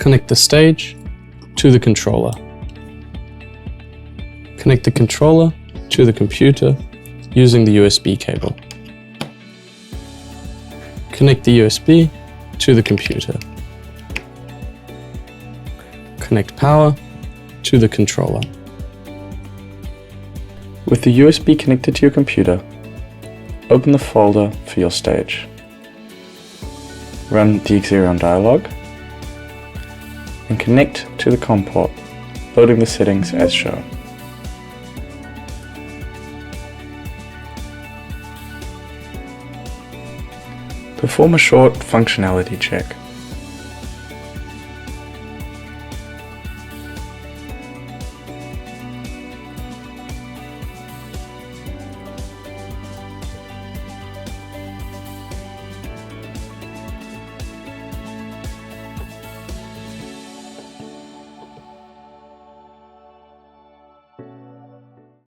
Connect the stage to the controller. Connect the controller to the computer using the USB cable. Connect the USB to the computer. Connect power to the controller. With the USB connected to your computer, open the folder for your stage. Run the Xeryon Dialog and connect to the COM port, loading the settings as shown. Perform a short functionality check.